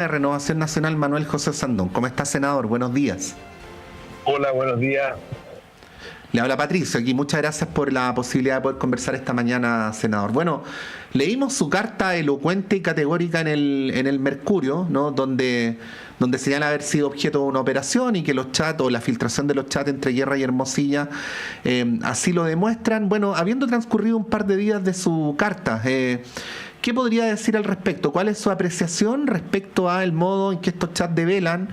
de Renovación Nacional, Manuel José Sandón. ¿Cómo está, senador? Buenos días. Hola, buenos días. Le habla Patricio aquí. Muchas gracias por la posibilidad de poder conversar esta mañana, senador. Bueno, leímos su carta elocuente y categórica en el Mercurio, ¿no? Donde señala haber sido objeto de una operación y que los chats o la filtración de los chats entre Guerra y Hermosilla así lo demuestran. Bueno, habiendo transcurrido un par de días de su carta, ¿qué podría decir al respecto? ¿Cuál es su apreciación respecto al modo en que estos chats develan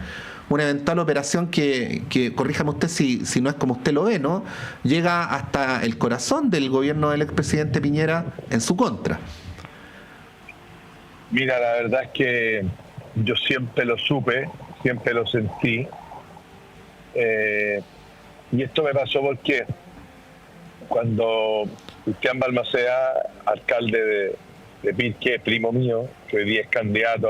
una eventual operación que corríjame usted si no es como usted lo ve, ¿no? Llega hasta el corazón del gobierno del expresidente Piñera en su contra? Mira, la verdad es que yo siempre lo supe, siempre lo sentí. Y esto me pasó porque cuando Cristian Balmaceda, alcalde de Pirque, primo mío, que hoy día es candidato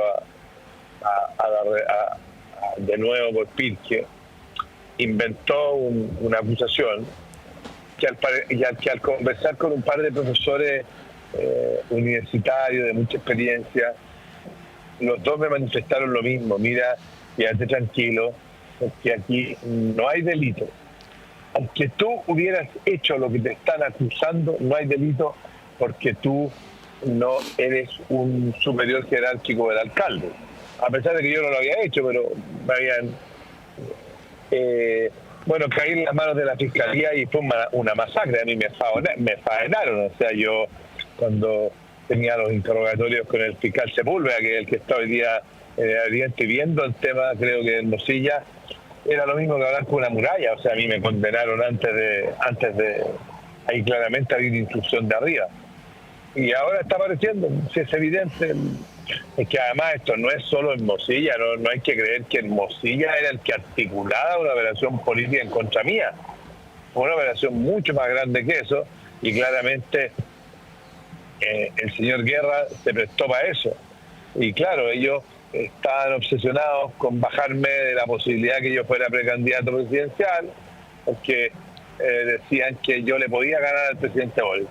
de nuevo por Pirque, inventó una acusación que al conversar con un par de profesores universitarios de mucha experiencia, los dos me manifestaron lo mismo: mira, quédate tranquilo, porque aquí no hay delito. Aunque tú hubieras hecho lo que te están acusando, no hay delito, porque tú no eres un superior jerárquico del alcalde. A pesar de que yo no lo había hecho, pero me habían caí en las manos de la fiscalía y fue una masacre. A mí me faenaron. O sea, yo cuando tenía los interrogatorios con el fiscal Sepúlveda, que es el que está hoy día viendo el tema, creo que en Hermosilla, era lo mismo que hablar con una muralla. O sea, a mí me condenaron antes de ahí claramente había una instrucción de arriba. Y ahora está apareciendo, si es evidente. Es que además esto no es solo Hermosilla, no hay que creer que Hermosilla era el que articulaba una operación política en contra mía. Fue una operación mucho más grande que eso, y claramente el señor Guerra se prestó para eso. Y claro, ellos estaban obsesionados con bajarme de la posibilidad que yo fuera precandidato presidencial, porque decían que yo le podía ganar al presidente Boric.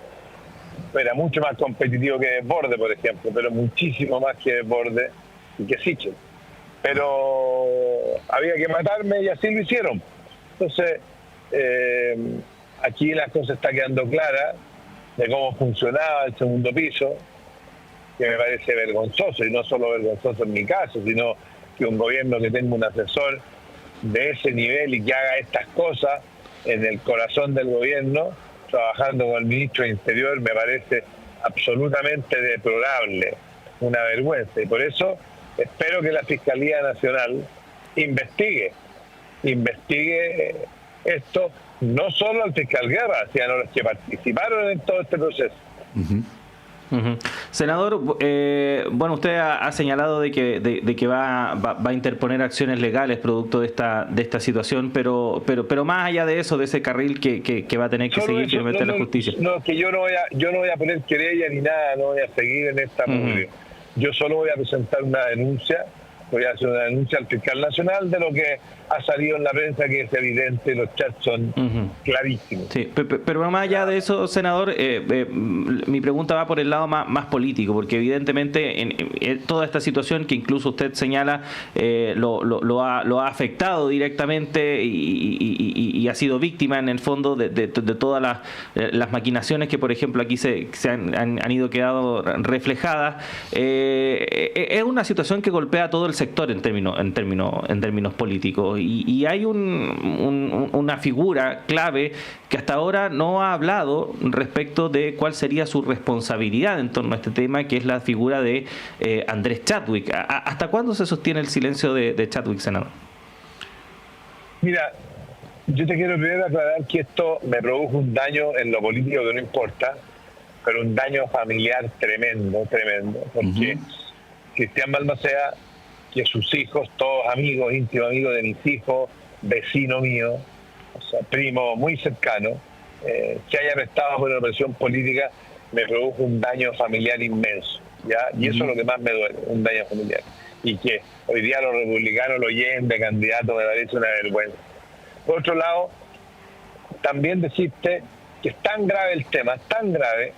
Era mucho más competitivo que Desbordes, por ejemplo, pero muchísimo más que Desbordes y que Sichel. Pero había que matarme y así lo hicieron. Entonces, aquí las cosas están quedando claras de cómo funcionaba el segundo piso, que me parece vergonzoso, y no solo vergonzoso en mi caso, sino que un gobierno que tenga un asesor de ese nivel y que haga estas cosas en el corazón del gobierno, trabajando con el ministro de Interior, me parece absolutamente deplorable, una vergüenza. Y por eso espero que la Fiscalía Nacional investigue esto, no solo al fiscal Guerra, sino a los que participaron en todo este proceso. Uh-huh. Uh-huh. Senador, bueno, usted ha señalado de que va a interponer acciones legales producto de esta situación, pero más allá de eso, de ese carril que va a tener que seguir firmemente la justicia. No, que yo no voy a poner querella ni nada, no voy a seguir en esta movida. Yo solo voy a presentar una denuncia. Voy a hacer una denuncia al fiscal nacional de lo que ha salido en la prensa, que es evidente, los chats son clarísimos. Sí, pero más allá de eso, senador, mi pregunta va por el lado más político, porque evidentemente en toda esta situación que incluso usted señala lo ha afectado directamente y ha sido víctima en el fondo de todas las maquinaciones que, por ejemplo, aquí se han ido quedando reflejadas. Es una situación que golpea a todo el sector en términos políticos, y hay una figura clave que hasta ahora no ha hablado respecto de cuál sería su responsabilidad en torno a este tema, que es la figura de Andrés Chadwick. ¿Hasta cuándo se sostiene el silencio de Chadwick, senador? Mira, yo te quiero primero aclarar que esto me produjo un daño en lo político que no importa, pero un daño familiar tremendo, porque Cristian Balmaceda, que sus hijos, todos amigos, íntimos amigos de mis hijos, vecino mío, o sea, primo muy cercano, que haya arrestado por una presión política, me produjo un daño familiar inmenso, ¿ya? Y eso es lo que más me duele, un daño familiar. Y que hoy día los republicanos lo lleven de candidato me parece una vergüenza. Por otro lado, también decirte que es tan grave el tema, tan grave,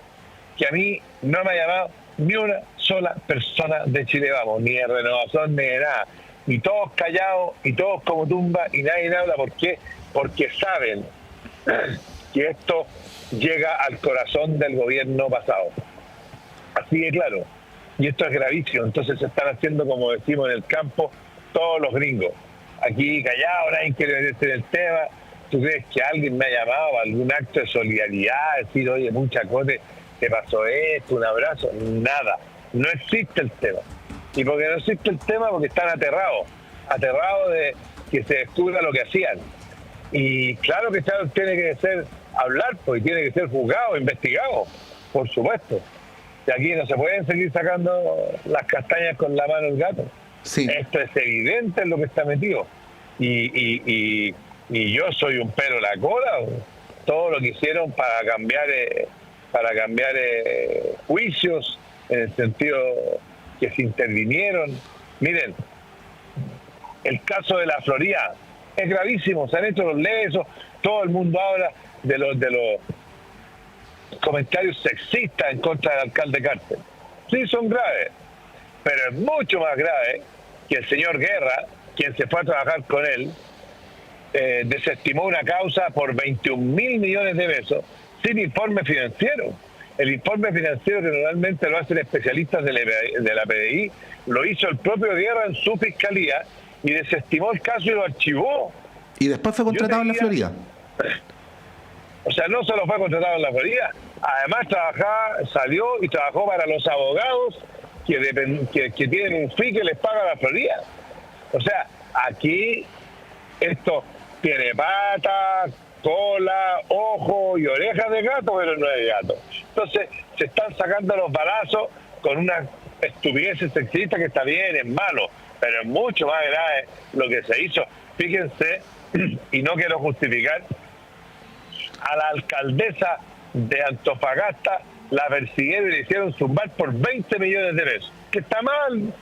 que a mí no me ha llamado ni una sola persona de Chile Vamos, ni de Renovación, ni de nada. Y todos callados, y todos como tumba, y nadie habla. ¿Por qué? Porque saben que esto llega al corazón del gobierno pasado. Así de claro. Y esto es gravísimo. Entonces se están haciendo, como decimos en el campo, todos los gringos. Aquí callados, nadie quiere meterse en el tema. ¿Tú crees que alguien me ha llamado a algún acto de solidaridad? Decir, oye, mucha cosa, te pasó esto, un abrazo. Nada. No existe el tema. ¿Y por qué no existe el tema? Porque están aterrados de que se descubra lo que hacían. Y claro que tiene que ser hablar, pues, y tiene que ser juzgado, investigado, por supuesto. Y aquí no se pueden seguir sacando las castañas con la mano del gato. Sí. Esto es evidente en lo que está metido. Y yo soy un pero en la cola. Todo lo que hicieron para cambiar juicios, en el sentido que se intervinieron. Miren, el caso de la Florida es gravísimo. Se han hecho los lesos, todo el mundo habla de los comentarios sexistas en contra del alcalde Carter. Sí, son graves, pero es mucho más grave que el señor Guerra, quien se fue a trabajar con él, desestimó una causa por 21.000 millones de pesos sin informe financiero. El informe financiero, que normalmente lo hacen especialistas de la PDI, lo hizo el propio Guerra en su fiscalía y desestimó el caso y lo archivó. Y después fue contratado en la Florida. O sea, no solo fue contratado en la Florida, además salió y trabajó para los abogados que tienen un fee que les paga la Florida. O sea, aquí esto tiene patas, cola, ojo y orejas de gato, pero no es gato. Entonces se están sacando los balazos con una estupidez sexista que está bien, es malo, pero es mucho más grave lo que se hizo. Fíjense, y no quiero justificar, a la alcaldesa de Antofagasta la persiguieron y le hicieron zumbar por 20 millones de pesos. Que está mal,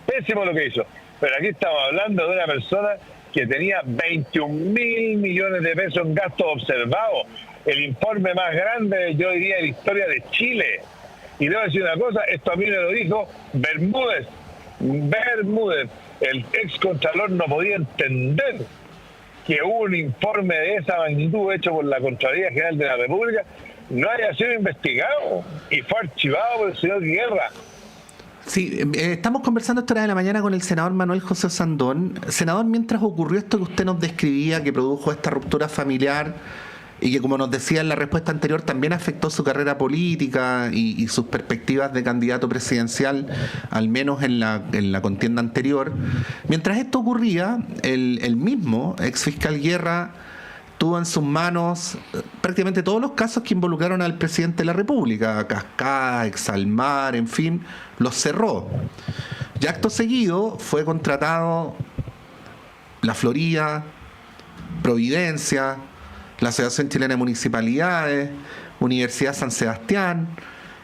pésimo lo que hizo. Pero aquí estamos hablando de una persona que tenía 21.000 millones de pesos en gastos observados. El informe más grande, yo diría, de la historia de Chile. Y debo decir una cosa, esto a mí me lo dijo Bermúdez. El ex contralor no podía entender que un informe de esa magnitud hecho por la Contraloría General de la República no haya sido investigado y fue archivado por el señor Guerra. Sí, estamos conversando esta hora de la mañana con el senador Manuel José Sandón. Senador, mientras ocurrió esto que usted nos describía, que produjo esta ruptura familiar y que, como nos decía en la respuesta anterior, también afectó su carrera política y sus perspectivas de candidato presidencial, al menos en la contienda anterior. Mientras esto ocurría, el mismo exfiscal Guerra tuvo en sus manos prácticamente todos los casos que involucraron al presidente de la República, Cascada, Exalmar, en fin, los cerró. Y acto seguido fue contratado la Florida, Providencia, la Asociación Chilena de Municipalidades, Universidad San Sebastián.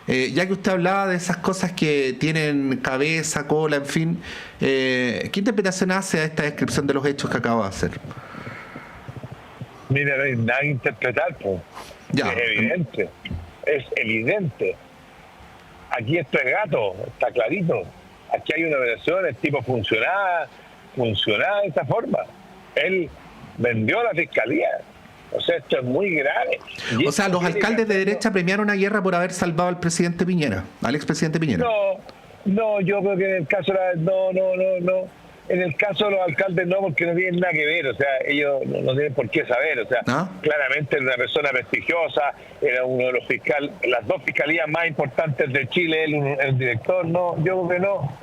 Ya que usted hablaba de esas cosas que tienen cabeza, cola, en fin, ¿qué interpretación hace a esta descripción de los hechos que acabo de hacer? Mira, no hay nada que interpretar, pues. Ya. Es evidente. Aquí esto es gato, está clarito. Aquí hay una operación, el tipo funcionaba de esta forma. Él vendió la fiscalía. O sea, esto es muy grave. O sea, los alcaldes de derecha premiaron a Guerra por haber salvado al presidente Piñera, al expresidente Piñera. No, yo creo que en el caso no. En el caso de los alcaldes no, porque no tienen nada que ver, o sea, ellos no tienen por qué saber, o sea, claramente era una persona prestigiosa, era uno de los fiscales, las dos fiscalías más importantes de Chile, el director, no, yo creo que no,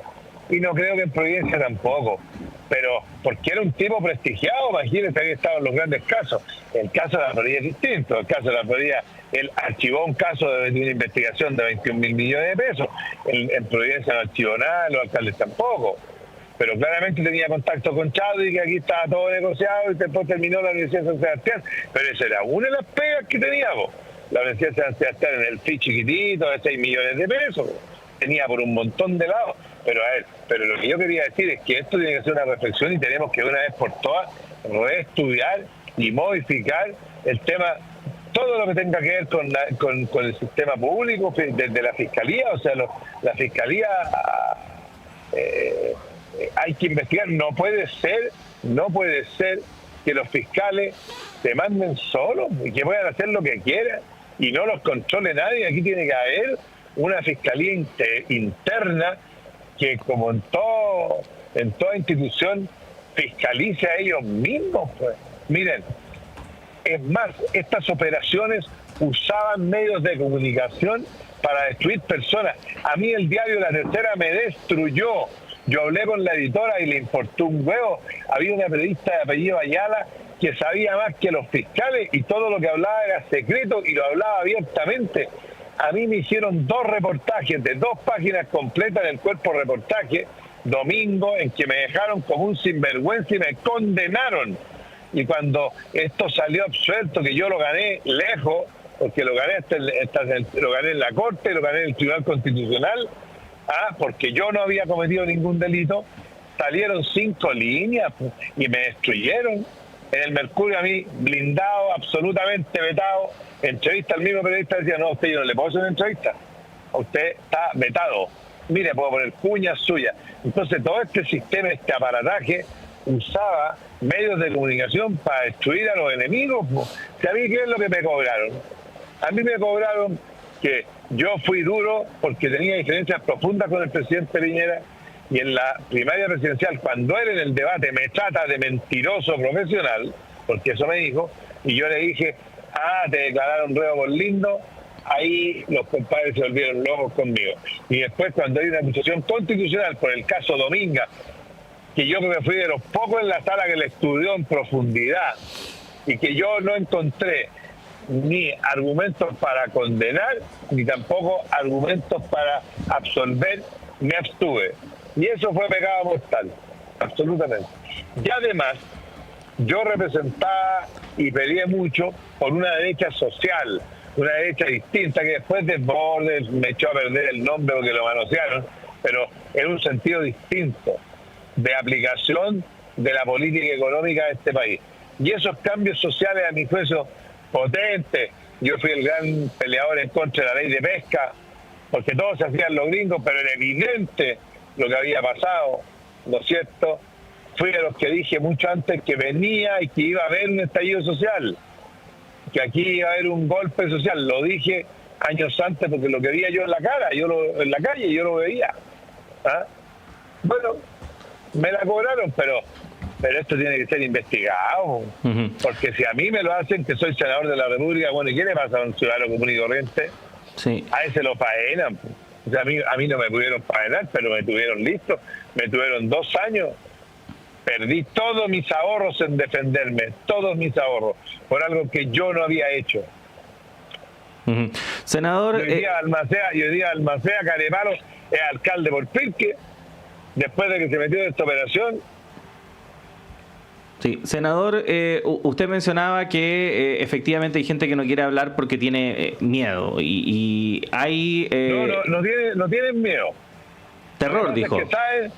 y no creo que en Providencia tampoco, pero porque era un tipo prestigiado, imagínense, había estado en los grandes casos. El caso de la Florida es distinto, el caso de la Florida, él archivó un caso de una investigación de 21.000 millones de pesos, en Providencia no archivó nada, los alcaldes tampoco. Pero claramente tenía contacto con Chadwick, que aquí estaba todo negociado y después terminó la Universidad de San Sebastián. Pero esa era una de las pegas que teníamos. La Universidad de San Sebastián en el FI chiquitito de 6 millones de pesos. Tenía por un montón de lados. Pero lo que yo quería decir es que esto tiene que ser una reflexión y tenemos que de una vez por todas reestudiar y modificar el tema todo lo que tenga que ver con el sistema público, desde la Fiscalía, o sea, la Fiscalía hay que investigar. No puede ser que los fiscales se manden solos y que puedan hacer lo que quieran y no los controle nadie. Aquí tiene que haber una fiscalía interna que, como en toda institución, fiscalice a ellos mismos, pues. Miren, es más, estas operaciones usaban medios de comunicación para destruir personas. A mí el diario La Tercera me destruyó. Yo hablé con la editora y le importó un huevo. Había una periodista de apellido Ayala que sabía más que los fiscales y todo lo que hablaba era secreto y lo hablaba abiertamente. A mí me hicieron 2 reportajes de 2 páginas completas en el cuerpo reportaje, domingo, en que me dejaron como un sinvergüenza y me condenaron. Y cuando esto salió absuelto, que yo lo gané lejos, porque lo gané lo gané en la Corte, lo gané en el Tribunal Constitucional, porque yo no había cometido ningún delito, salieron 5 líneas y me destruyeron. En el Mercurio a mí, blindado, absolutamente vetado. Entrevista al mismo periodista, decía, no, usted yo no le puedo hacer una entrevista. Usted está vetado. Mire, puedo poner cuñas suyas. Entonces todo este sistema, este aparataje, usaba medios de comunicación para destruir a los enemigos. Si a mí, ¿qué es lo que me cobraron? A mí me cobraron que yo fui duro porque tenía diferencias profundas con el presidente Piñera, y en la primaria presidencial, cuando él en el debate me trata de mentiroso profesional, porque eso me dijo, y yo le dije, te declararon reo por lindo, ahí los compadres se volvieron locos conmigo. Y después, cuando hay una acusación constitucional por el caso Dominga, que yo me fui de los pocos en la sala que le estudió en profundidad, y que yo no encontré ni argumentos para condenar, ni tampoco argumentos para absolver, me abstuve. Y eso fue pecado mortal, absolutamente. Y además, yo representaba y pedía mucho por una derecha social, una derecha distinta, que después de Bordes me echó a perder el nombre porque lo manosearon, pero en un sentido distinto, de aplicación de la política económica de este país. Y esos cambios sociales, a mi juicio, potentes. Yo fui el gran peleador en contra de la ley de pesca, porque todos se hacían los gringos, pero era evidente lo que había pasado, ¿no es cierto? Fui de los que dije mucho antes que venía y que iba a haber un estallido social, que aquí iba a haber un golpe social. Lo dije años antes porque lo que veía yo en la cara, en la calle, yo lo veía. Bueno, me la cobraron, pero esto tiene que ser investigado, porque si a mí me lo hacen, que soy senador de la República, bueno, ¿y qué le pasa a un ciudadano común y corriente? Sí. A ese lo faenan. O sea, a mí no me pudieron faenar, pero me tuvieron listo. Me tuvieron 2 años. Perdí todos mis ahorros en defenderme, todos mis ahorros, por algo que yo no había hecho. Senador... Y hoy día Almacea Carepalo es alcalde por Pirque, después de que se metió en esta operación. Sí, senador, usted mencionaba que efectivamente hay gente que no quiere hablar porque tiene miedo y hay... No tienen miedo. Terror, dijo. Es que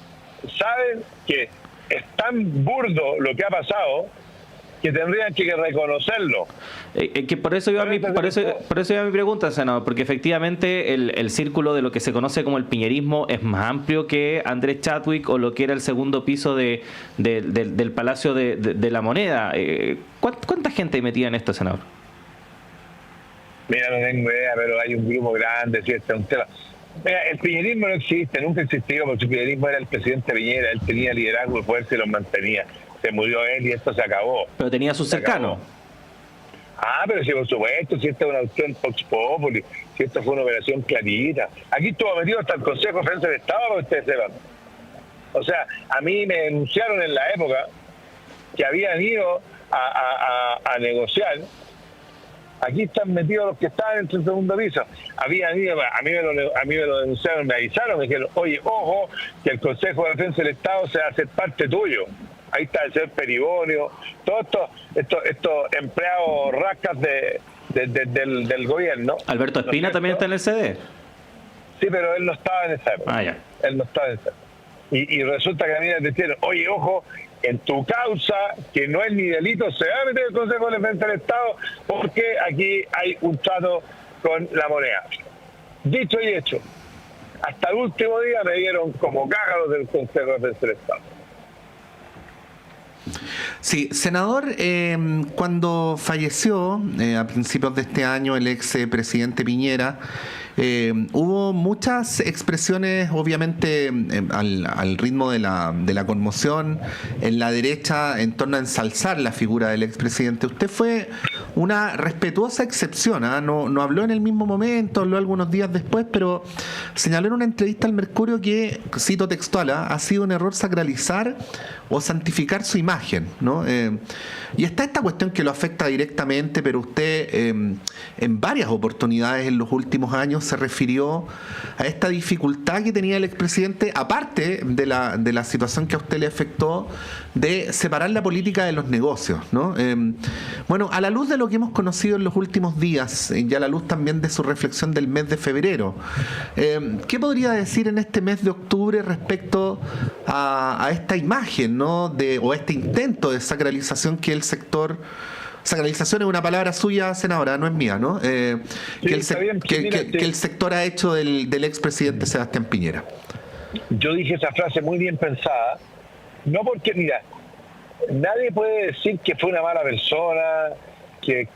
saben que es tan burdo lo que ha pasado que tendrían que reconocerlo. Que por eso iba mi pregunta, senador, porque efectivamente el círculo de lo que se conoce como el piñerismo es más amplio que Andrés Chadwick o lo que era el segundo piso del Palacio de la Moneda. ¿Cuánta gente metida en esto, senador? Mira, no tengo idea, pero hay un grupo grande, ¿cierto? Un tema. Mira, el piñerismo no existe, nunca existió, porque el piñerismo era el presidente Piñera, él tenía liderazgo y poder, se los mantenía. Se murió él y esto se acabó. Pero tenía sus cercanos. Pero sí, por supuesto, si esta es una opción Vox Populi, si esta fue una operación clarita. Aquí estuvo metido hasta el Consejo de Defensa del Estado, para que ustedes sepan. O sea, a mí me denunciaron en la época que habían ido a negociar. Aquí están metidos los que estaban en el segundo piso. Habían ido, a mí me lo denunciaron, me avisaron, me dijeron, oye, ojo, que el Consejo de Defensa del Estado se va a hacer parte tuyo. Ahí está el señor Peribonio, todos estos empleados rascas del gobierno. Alberto Espina también está en el CD. Sí, pero él no estaba en esa época. Ya. Él no estaba en esa época. Y resulta que a mí me dijeron, oye, ojo, en tu causa, que no es ni delito, se va a meter el Consejo de Defensa del Estado, porque aquí hay un trato con la moneda. Dicho y hecho, hasta el último día me dieron como cágaros del Consejo de Defensa del Estado. Sí, senador, cuando falleció a principios de este año el ex presidente Piñera, hubo muchas expresiones, obviamente, al ritmo de la conmoción en la derecha en torno a ensalzar la figura del expresidente. Usted fue una respetuosa excepción, ¿eh? No habló en el mismo momento, habló algunos días después, pero señaló en una entrevista al Mercurio que, cito textual, ha sido un error sacralizar o santificar su imagen, ¿no? Y está esta cuestión que lo afecta directamente, pero usted en varias oportunidades en los últimos años se refirió a esta dificultad que tenía el expresidente, aparte de la situación que a usted le afectó, de separar la política de los negocios, ¿no? Bueno, a la luz de lo que hemos conocido en los últimos días, y a la luz también de su reflexión del mes de febrero, ¿qué podría decir en este mes de octubre respecto a esta imagen, ¿no? O este intento de sacralización que el sector... Sacralización es una palabra suya, senadora, no es mía, ¿no? Que el sector ha hecho del expresidente Sebastián Piñera. Yo dije esa frase muy bien pensada, no porque, mira, nadie puede decir que fue una mala persona, que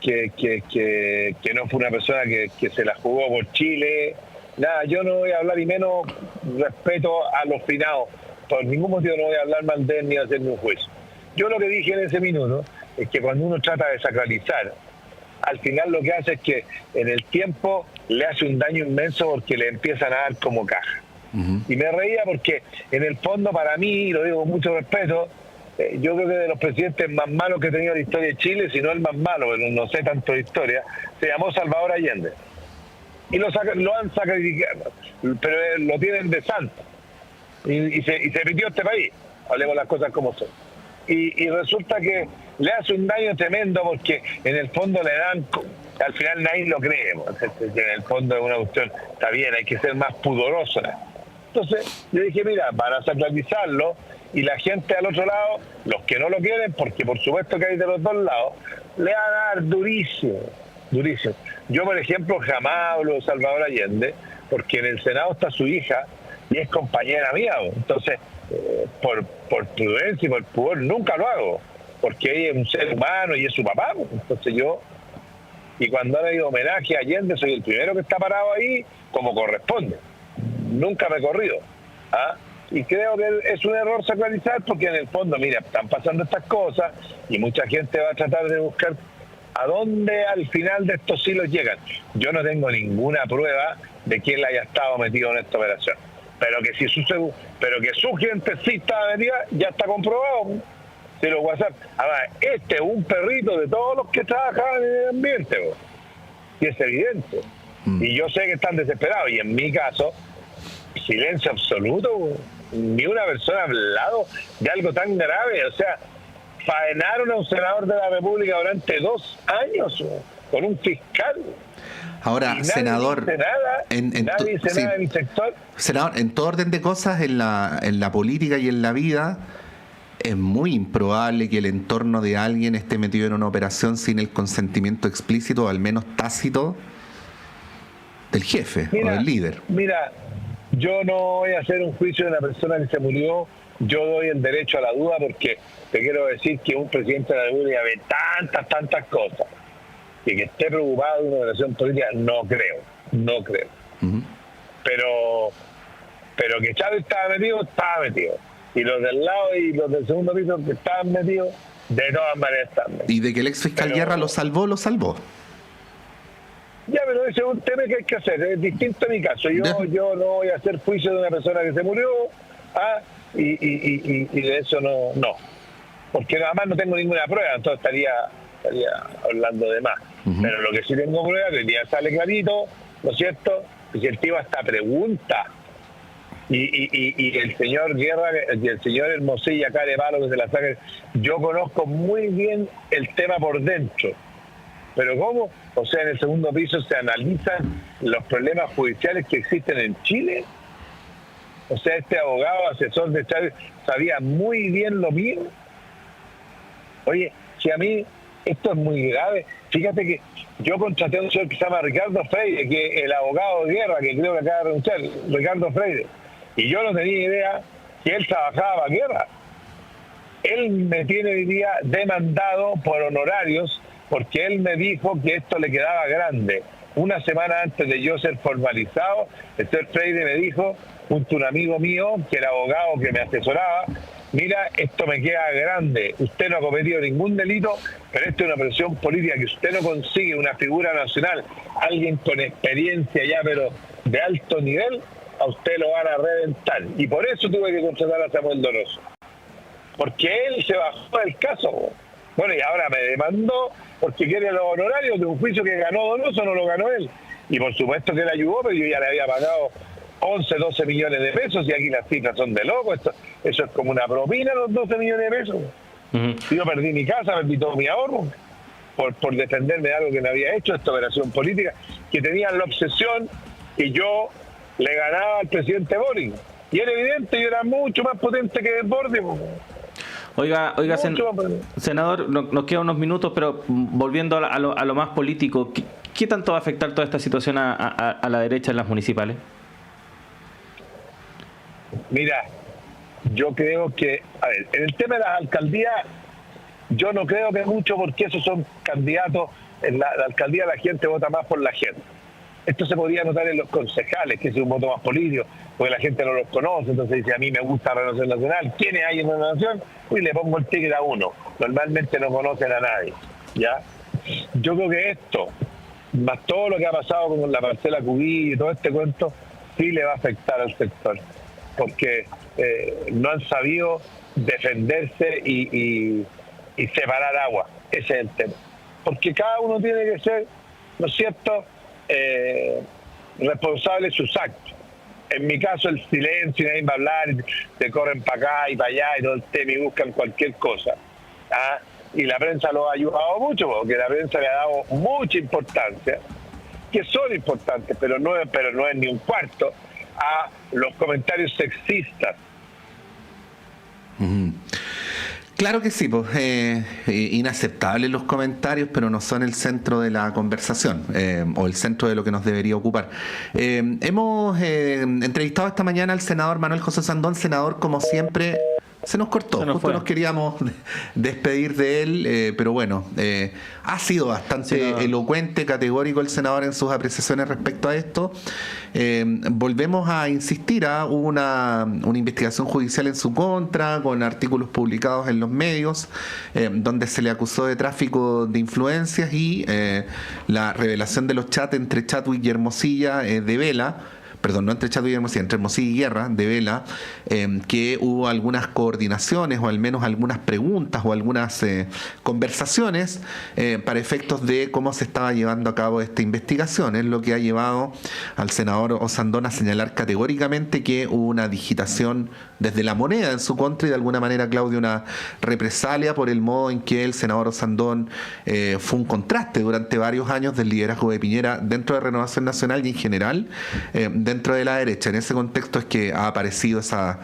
no fue una persona que se la jugó por Chile, nada, yo no voy a hablar, y menos respeto a los finados, por ningún motivo no voy a hablar mal de él ni a hacerme un juicio. Yo lo que dije en ese minuto es que cuando uno trata de sacralizar, al final lo que hace es que en el tiempo le hace un daño inmenso porque le empiezan a dar como caja. Y me reía porque en el fondo, para mí, y lo digo con mucho respeto, yo creo que de los presidentes más malos que he tenido la historia de Chile, si no el más malo, pero no sé tanto de historia, se llamó Salvador Allende. Y lo han sacrificado, pero lo tienen de santo. Y se metió este país, hablemos las cosas como son. Y resulta que le hace un daño tremendo porque en el fondo le dan, al final nadie lo cree, en el fondo es una cuestión, está bien, hay que ser más pudoroso. Entonces yo dije, mira, van a sacralizarlo, y la gente al otro lado, los que no lo quieren, porque por supuesto que hay de los dos lados, le van a dar durísimo, durísimo. Yo, por ejemplo, jamás hablo de Salvador Allende, porque en el Senado está su hija y es compañera mía, entonces por prudencia y por pudor nunca lo hago, porque ella es un ser humano y es su papá, entonces yo, y cuando han habido homenaje a Allende, soy el primero que está parado ahí como corresponde, nunca me he corrido, y creo que es un error sacralizar, porque en el fondo, mira, están pasando estas cosas y mucha gente va a tratar de buscar a dónde al final de estos hilos llegan. Yo no tengo ninguna prueba de que él haya estado metido en esta operación, pero que su gente sí estaba metida, ya está comprobado. Si los WhatsApp, además, este es un perrito de todos los que trabajaban en el ambiente, y es evidente. Y yo sé que están desesperados, y en mi caso, silencio absoluto, ni una persona ha hablado de algo tan grave. O sea, faenaron a un senador de la República durante 2 años con un fiscal. Ahora, senador, nadie dice nada en el sector. Senador, en todo orden de cosas, en la política y en la vida, es muy improbable que el entorno de alguien esté metido en una operación sin el consentimiento explícito, o al menos tácito, del jefe o del líder. Mira, yo no voy a hacer un juicio de una persona que se murió. Yo doy el derecho a la duda, porque te quiero decir que un presidente de la República ve tantas cosas, y que esté preocupado de una operación política, no creo. Pero que Chávez estaba metido. Y los del lado y los del segundo piso que estaban metidos, de todas maneras están metidos. Y de que el ex fiscal Guerra lo salvó. Ya, pero ese es un tema que hay que hacer, es distinto a mi caso. Yo no voy a hacer juicio de una persona que se murió, y de eso no. Porque nada más no tengo ninguna prueba, entonces estaría hablando de más. Pero lo que sí tengo prueba, que el día sale clarito, ¿no es cierto? Y si el tío hasta pregunta, y el señor Guerra y el señor Hermosilla acá de palo que se la saque, yo conozco muy bien el tema por dentro. Pero ¿cómo? O sea, en el segundo piso se analizan los problemas judiciales que existen en Chile. O sea, este abogado asesor de Chávez sabía muy bien lo mismo. Oye, si a mí esto es muy grave, fíjate que yo contraté a un señor que se llama Ricardo Freire, que es el abogado de guerra, que creo que acaba de renunciar, Ricardo Freire, y yo no tenía idea que él trabajaba para guerra. Él me tiene hoy día demandado por honorarios porque él me dijo que esto le quedaba grande. Una semana antes de yo ser formalizado, el señor Freire me dijo, junto a un amigo mío, que era abogado, que me asesoraba, mira, esto me queda grande, usted no ha cometido ningún delito, pero esto es una presión política que usted no consigue una figura nacional, alguien con experiencia ya, pero de alto nivel, a usted lo van a reventar. Y por eso tuve que contratar a Samuel Donoso. Porque él se bajó del caso. Bueno, y ahora me demandó porque quiere los honorarios de un juicio que ganó Donoso, no lo ganó él. Y por supuesto que él ayudó, pero yo ya le había pagado 11, 12 millones de pesos, y aquí las cifras son de loco. Eso es como una propina, los 12 millones de pesos. Yo perdí mi casa, perdí todo mi ahorro por defenderme de algo que no había hecho, esta operación política, que tenían la obsesión que yo le ganaba al presidente Boric. Y era evidente, yo era mucho más potente que Desbordes. Oiga, senador, nos quedan unos minutos, pero volviendo a lo más político, ¿qué tanto va a afectar toda esta situación a la derecha en las municipales? Mira, yo creo que, a ver, en el tema de las alcaldías, yo no creo que mucho, porque esos son candidatos. En la alcaldía la gente vota más por la gente. Esto se podía notar en los concejales, que es un voto más político, porque la gente no los conoce, entonces dice, a mí me gusta Renovación Nacional. ¿Quiénes hay en Renovación? Uy, le pongo el ticket a uno. Normalmente no conocen a nadie, ¿ya? Yo creo que esto, más todo lo que ha pasado con la parcela Cubillo y todo este cuento, sí le va a afectar al sector, porque no han sabido defenderse y separar agua. Ese es el tema. Porque cada uno tiene que ser, ¿no es cierto?, responsable de sus actos. En mi caso, el silencio, nadie va a hablar, se corren para acá y para allá y todo el tema y buscan cualquier cosa. ¿Ah? Y la prensa lo ha ayudado mucho, porque la prensa le ha dado mucha importancia, que son importantes, pero no es ni un cuarto, a los comentarios sexistas. Claro que sí, pues inaceptables los comentarios, pero no son el centro de la conversación o el centro de lo que nos debería ocupar. Hemos entrevistado esta mañana al senador Manuel José Sandón. Senador, como siempre, se nos cortó. Justo nos queríamos despedir de él, pero bueno, ha sido bastante elocuente, categórico el senador en sus apreciaciones respecto a esto. Volvemos a insistir, hubo una investigación judicial en su contra, con artículos publicados en los medios, donde se le acusó de tráfico de influencias y la revelación de los chats entre Chadwick y Hermosilla de Vela. Perdón, no entre Chadwick y Hermosilla, entre Hermosilla y Guerra, de Vela, que hubo algunas coordinaciones o al menos algunas preguntas o algunas conversaciones para efectos de cómo se estaba llevando a cabo esta investigación. Es lo que ha llevado al senador Osandón a señalar categóricamente que hubo una digitación desde la moneda en su contra y de alguna manera, Claudio, una represalia por el modo en que el senador Osandón fue un contraste durante varios años del liderazgo de Piñera dentro de Renovación Nacional y en general dentro de la derecha. En ese contexto es que ha aparecido esa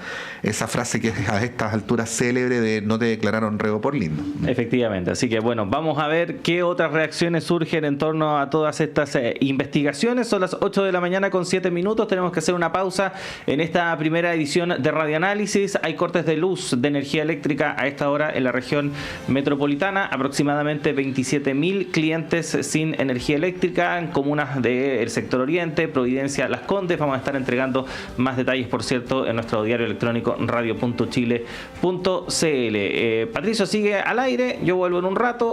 frase que es a estas alturas célebre de no te declararon reo por lindo. Efectivamente, así que bueno, vamos a ver qué otras reacciones surgen en torno a todas estas investigaciones. Son las 8 de la mañana con 7 minutos, tenemos que hacer una pausa en esta primera edición de Radioanálisis. Hay cortes de luz de energía eléctrica a esta hora en la región metropolitana, aproximadamente 27.000 clientes sin energía eléctrica en comunas del sector oriente, Providencia, Las Condes. Vamos a estar entregando más detalles, por cierto, en nuestro diario electrónico radio.chile.cl. Patricio sigue al aire, yo vuelvo en un rato.